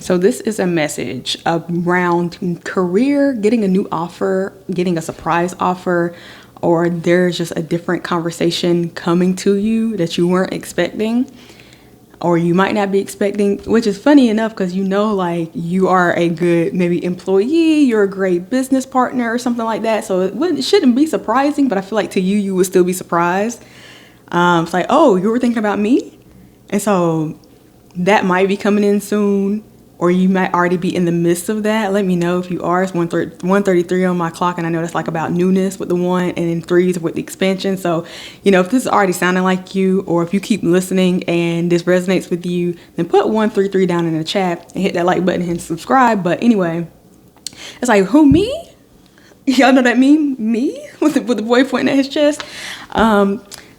So this is a message around career, getting a new offer, getting a surprise offer, or there's just a different conversation coming to you that you weren't expecting, or you might not be expecting, which is funny enough because like you are a good maybe employee, you're a great business partner or something like that. So it shouldn't be surprising, but I feel like to you, you would still be surprised. It's like, oh, you were thinking about me? And so that might be coming in soon, or you might already be in the midst of that. Let me know if you are. It's 1:33 on my clock, and I know that's like about newness with the 1, and then 3s with the expansion. So, if this is already sounding like you, or if you keep listening and this resonates with you, then put 133 down in the chat and hit that like button and subscribe. But anyway, it's like, who, me? Y'all know that meme? Me? With the boy pointing at his chest?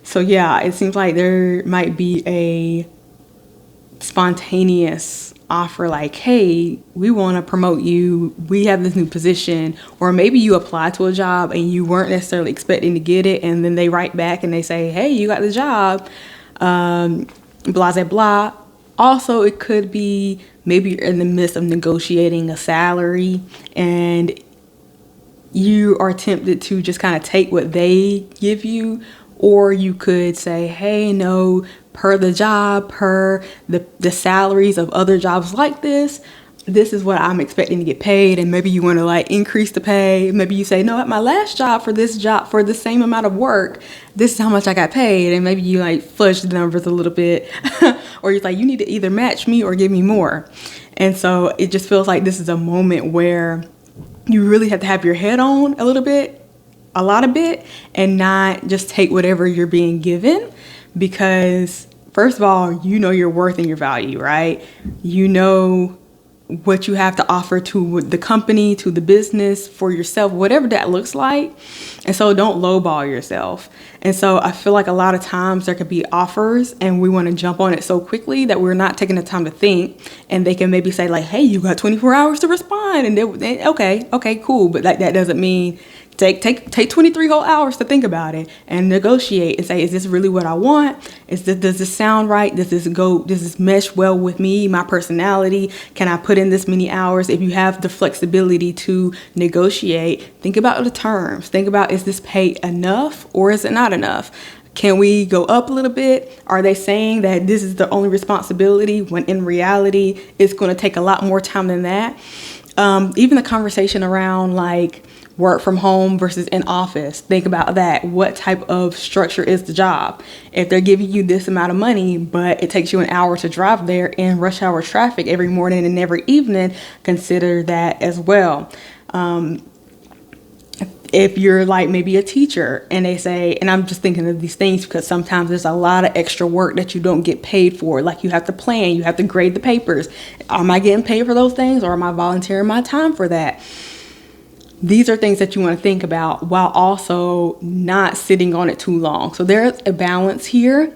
So yeah, it seems like there might be a spontaneous offer like, hey, we want to promote you, we have this new position. Or maybe you apply to a job and you weren't necessarily expecting to get it, and then they write back and they say, hey, you got the job, blah blah blah. Also, it could be maybe you're in the midst of negotiating a salary and you are tempted to just kind of take what they give you. Or you could say, hey, no, per the job, per the salaries of other jobs like this is what I'm expecting to get paid. And maybe you want to like increase the pay. Maybe you say, no, at my last job for this job, for the same amount of work, this is how much I got paid. And maybe you like fudge the numbers a little bit. Or you're like, you need to either match me or give me more. And so it just feels like this is a moment where you really have to have your head on a lot of it, and not just take whatever you're being given, because first of all, you know your worth and your value, right? You know what you have to offer to the company, to the business, for yourself, whatever that looks like. And so don't lowball yourself. And so I feel like a lot of times there could be offers and we want to jump on it so quickly that we're not taking the time to think. And they can maybe say like, hey, you got 24 hours to respond. And they okay, cool. But like that doesn't mean take 23 whole hours to think about it and negotiate and say, is this really what I want? Does this sound right? Does this mesh well with me, my personality? Can I put in this many hours? If you have the flexibility to negotiate, think about the terms. Think about, is this pay enough or is it not enough? Can we go up a little bit? Are they saying that this is the only responsibility when in reality it's going to take a lot more time than that? Even the conversation around like work from home versus in office. Think about that. What type of structure is the job? If they're giving you this amount of money, but it takes you an hour to drive there in rush hour traffic every morning and every evening, consider that as well. If you're like maybe a teacher and they say, and I'm just thinking of these things because sometimes there's a lot of extra work that you don't get paid for. Like you have to plan, you have to grade the papers. Am I getting paid for those things, or am I volunteering my time for that? These are things that you want to think about while also not sitting on it too long. So there's a balance here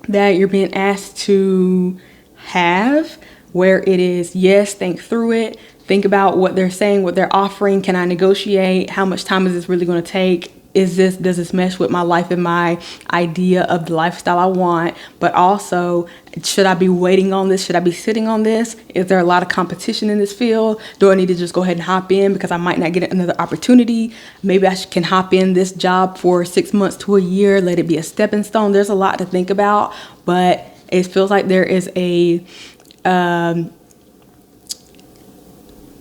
that you're being asked to have, where it is, yes, think through it. Think about what they're saying, what they're offering. Can I negotiate? How much time is this really going to take? Does this mesh with my life and my idea of the lifestyle I want? But also, should I be waiting on this? Should I be sitting on this? Is there a lot of competition in this field? Do I need to just go ahead and hop in because I might not get another opportunity? Maybe I can hop in this job for 6 months to a year, let it be a stepping stone. There's a lot to think about, but it feels like there is a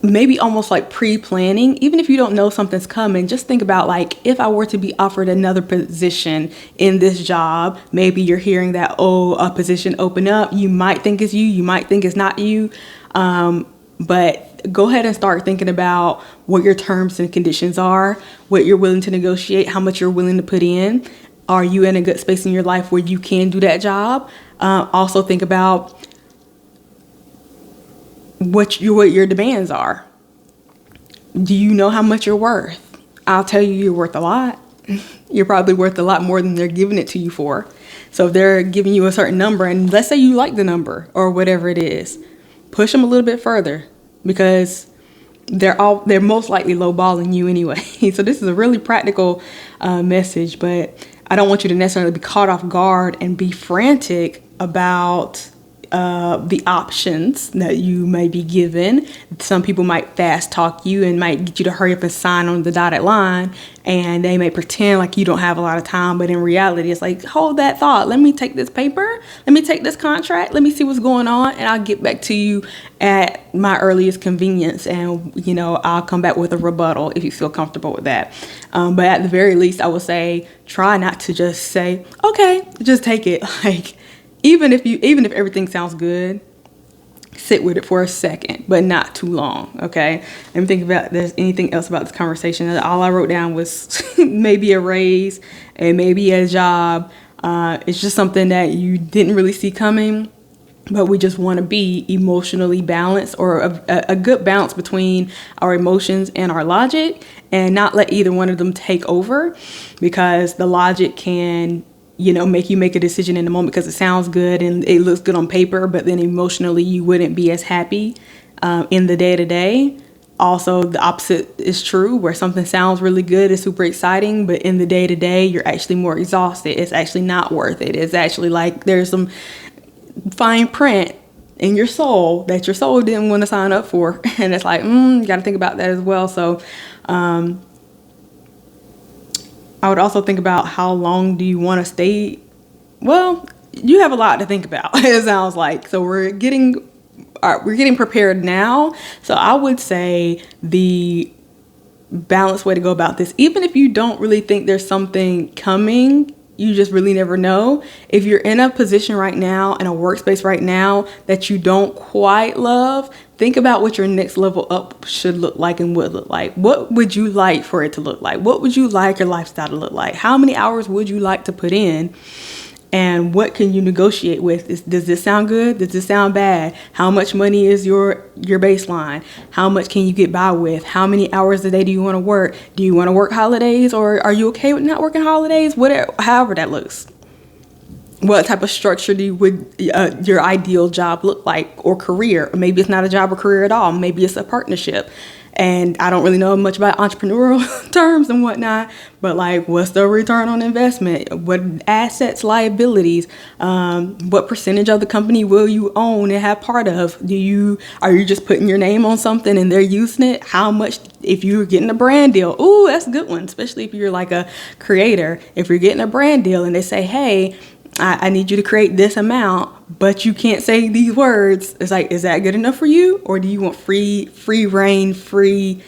maybe almost like pre-planning. Even if you don't know something's coming, just think about like, if I were to be offered another position in this job, maybe you're hearing that, oh, a position open up. You might think it's you might think it's not you. But go ahead and start thinking about what your terms and conditions are, what you're willing to negotiate, how much you're willing to put in. Are you in a good space in your life where you can do that job? Also think about what your demands are. Do you know how much you're worth? I'll tell you, you're worth a lot. You're probably worth a lot more than they're giving it to you for. So if they're giving you a certain number, and let's say you like the number or whatever it is, push them a little bit further, because they're most likely lowballing you anyway. So this is a really practical message, but I don't want you to necessarily be caught off guard and be frantic about the options that you may be given. Some people might fast talk you and might get you to hurry up and sign on the dotted line, and they may pretend like you don't have a lot of time, but in reality it's like, hold that thought, let me take this paper, let me take this contract, let me see what's going on, and I'll get back to you at my earliest convenience, and I'll come back with a rebuttal if you feel comfortable with that. But at the very least, I would say try not to just say, okay, just take it. Like, even if everything sounds good, sit with it for a second, but not too long. Okay. Let me think about if there's anything else about this conversation. All I wrote down was maybe a raise and maybe a job. It's just something that you didn't really see coming, but we just want to be emotionally balanced, or a good balance between our emotions and our logic, and not let either one of them take over, because the logic can make you make a decision in the moment because it sounds good and it looks good on paper, but then emotionally you wouldn't be as happy in the day-to-day. Also, the opposite is true, where something sounds really good, it's super exciting, but in the day-to-day you're actually more exhausted. It's actually not worth it. It's actually like there's some fine print in your soul that your soul didn't want to sign up for, and it's like, you got to think about that as well. So I would also think about, how long do you want to stay? Well, you have a lot to think about, it sounds like. So we're getting prepared now. So I would say the balanced way to go about this, even if you don't really think there's something coming, you just really never know. If you're in a position right now, in a workspace right now that you don't quite love, think about what your next level up should look like and would look like. What would you like for it to look like? What would you like your lifestyle to look like? How many hours would you like to put in? And what can you negotiate with? Does this sound good? Does this sound bad? How much money is your baseline? How much can you get by with? How many hours a day do you want to work? Do you want to work holidays, or are you okay with not working holidays? Whatever, however that looks. What type of structure would your ideal job look like, or career? Or maybe it's not a job or career at all. Maybe it's a partnership. And I don't really know much about entrepreneurial terms and whatnot, but like, what's the return on investment? What assets, liabilities? What percentage of the company will you own and have part of? Are you just putting your name on something and they're using it? How much, if you're getting a brand deal? Ooh, that's a good one, especially if you're like a creator. If you're getting a brand deal and they say, hey, I need you to create this amount, but you can't say these words. It's like, is that good enough for you? Or do you want free reign, free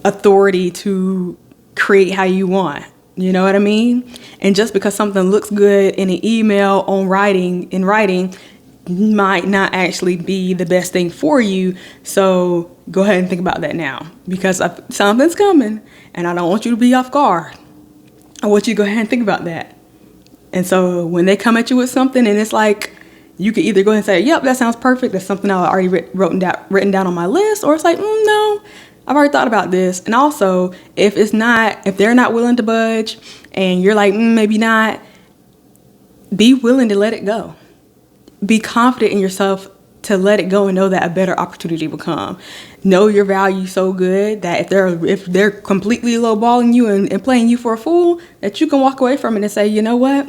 authority to create how you want? You know what I mean? And just because something looks good in an email in writing might not actually be the best thing for you. So go ahead and think about that now, because something's coming and I don't want you to be off guard. I want you to go ahead and think about that. And so when they come at you with something and it's like, you could either go ahead and say, yep, that sounds perfect. That's something I already written down on my list. Or it's like, no, I've already thought about this. And also, if they're not willing to budge and you're like, maybe not, be willing to let it go. Be confident in yourself to let it go and know that a better opportunity will come. Know your value so good that if they're completely lowballing you and playing you for a fool, that you can walk away from it and say, you know what?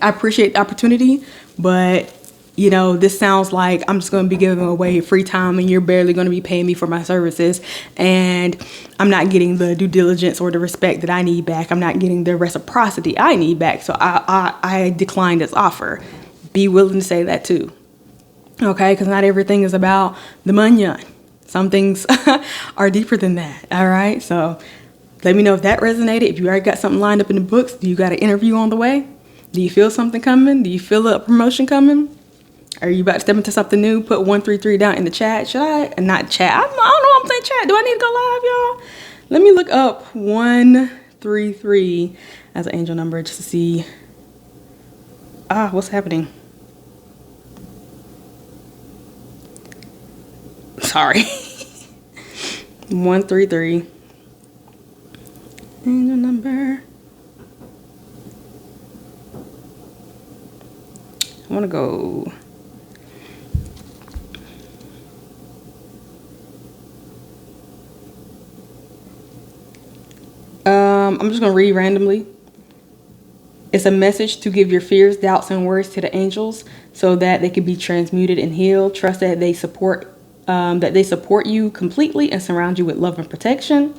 I appreciate the opportunity, but this sounds like I'm just going to be giving away free time and you're barely going to be paying me for my services, and I'm not getting the due diligence or the respect that I need back. I'm not getting the reciprocity I need back. So I declined this offer. Be willing to say that too. Okay, because not everything is about the money. Some things are deeper than that. All right, so let me know if that resonated. If you already got something lined up in the books, do you got an interview on the way? Do you feel something coming? Do you feel a promotion coming? Are you about to step into something new? Put 133 down in the chat. Should I? Not chat. I don't know. I'm saying chat. Do I need to go live, y'all? Let me look up 133 as an angel number just to see. What's happening? Sorry. 133. Angel number. I want to go. I'm just going to read randomly. It's a message to give your fears, doubts, and worries to the angels so that they can be transmuted and healed. Trust that they support you completely and surround you with love and protection.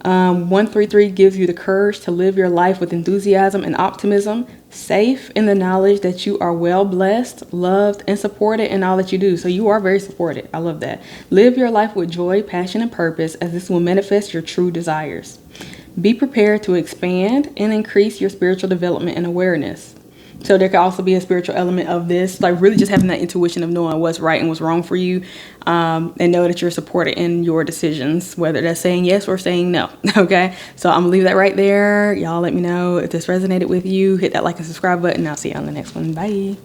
133 gives you the courage to live your life with enthusiasm and optimism, safe in the knowledge that you are well blessed, loved, and supported in all that you do. So you are very supported. I love that. Live your life with joy, passion, and purpose, as this will manifest your true desires. Be prepared to expand and increase your spiritual development and awareness. So there could also be a spiritual element of this, like really just having that intuition of knowing what's right and what's wrong for you, and know that you're supported in your decisions, whether that's saying yes or saying no. Okay, so I'm gonna leave that right there. Y'all let me know if this resonated with you. Hit that like and subscribe button. I'll see you on the next one. Bye.